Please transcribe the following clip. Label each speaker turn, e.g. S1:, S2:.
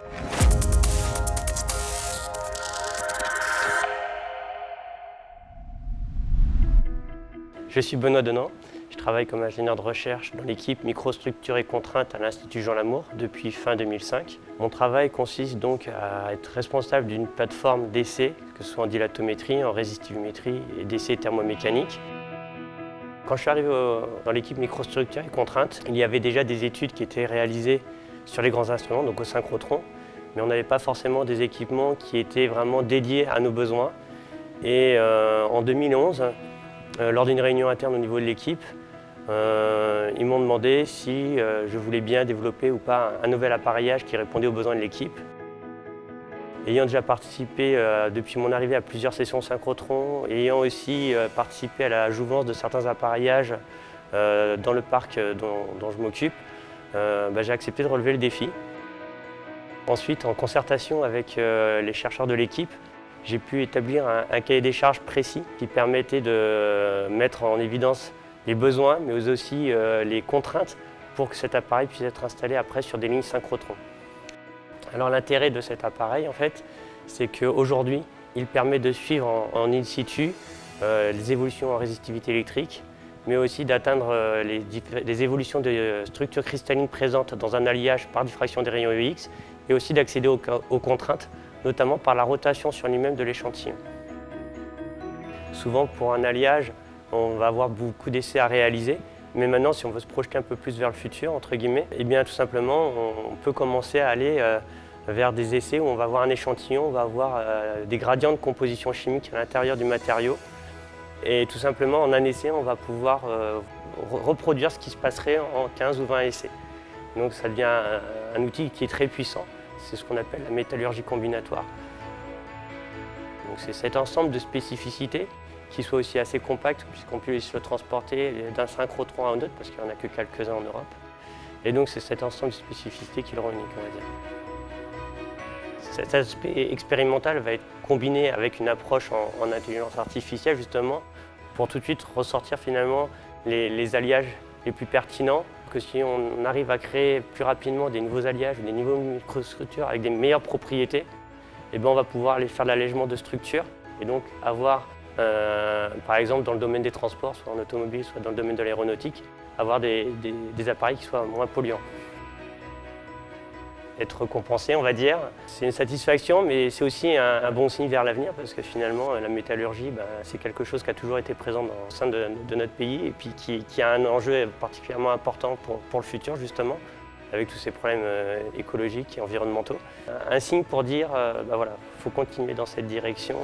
S1: Je suis Benoît Denant, je travaille comme ingénieur de recherche dans l'équipe Microstructures et contraintes à l'Institut Jean Lamour depuis fin 2005. Mon travail consiste donc à être responsable d'une plateforme d'essais, que ce soit en dilatométrie, en résistivométrie et d'essais thermomécaniques. Quand je suis arrivé dans l'équipe Microstructures et contraintes, il y avait déjà des études qui étaient réalisées sur les grands instruments, donc au synchrotron, mais on n'avait pas forcément des équipements qui étaient vraiment dédiés à nos besoins. Et en 2011, lors d'une réunion interne au niveau de l'équipe, ils m'ont demandé si je voulais bien développer ou pas un nouvel appareillage qui répondait aux besoins de l'équipe. Ayant déjà participé depuis mon arrivée à plusieurs sessions synchrotron, ayant aussi participé à la jouvence de certains appareillages dans le parc dont je m'occupe, j'ai accepté de relever le défi. Ensuite, en concertation avec les chercheurs de l'équipe, j'ai pu établir un cahier des charges précis qui permettait de mettre en évidence les besoins, mais aussi les contraintes pour que cet appareil puisse être installé après sur des lignes synchrotron. Alors l'intérêt de cet appareil, en fait, c'est qu'aujourd'hui, il permet de suivre en in situ les évolutions en résistivité électrique, mais aussi d'atteindre les évolutions de structures cristallines présentes dans un alliage par diffraction des rayons UX, et aussi d'accéder aux contraintes, notamment par la rotation sur lui-même de l'échantillon. Souvent, pour un alliage, on va avoir beaucoup d'essais à réaliser, mais maintenant, si on veut se projeter un peu plus vers le futur, entre guillemets, eh bien, tout simplement, on peut commencer à aller vers des essais où on va avoir un échantillon, on va avoir des gradients de composition chimique à l'intérieur du matériau. Et tout simplement, en un essai, on va pouvoir reproduire ce qui se passerait en 15 ou 20 essais. Donc ça devient un outil qui est très puissant. C'est ce qu'on appelle la métallurgie combinatoire. Donc c'est cet ensemble de spécificités qui soit aussi assez compact, puisqu'on puisse le transporter d'un synchrotron à un autre, parce qu'il n'y en a que quelques-uns en Europe. Et donc c'est cet ensemble de spécificités qui le rend unique, on va dire. Cet aspect expérimental va être combiné avec une approche en intelligence artificielle, justement, pour tout de suite ressortir finalement les alliages les plus pertinents, que si on arrive à créer plus rapidement des nouveaux alliages, des nouveaux microstructures avec des meilleures propriétés, eh bien on va pouvoir aller faire de l'allègement de structure et donc avoir, par exemple dans le domaine des transports, soit en automobile, soit dans le domaine de l'aéronautique, avoir des appareils qui soient moins polluants. Être compensé, on va dire, c'est une satisfaction, mais c'est aussi un bon signe vers l'avenir, parce que finalement, la métallurgie, c'est quelque chose qui a toujours été présent au sein de notre pays, et puis qui a un enjeu particulièrement important pour le futur, justement, avec tous ces problèmes écologiques et environnementaux. Un signe pour dire, voilà, il faut continuer dans cette direction.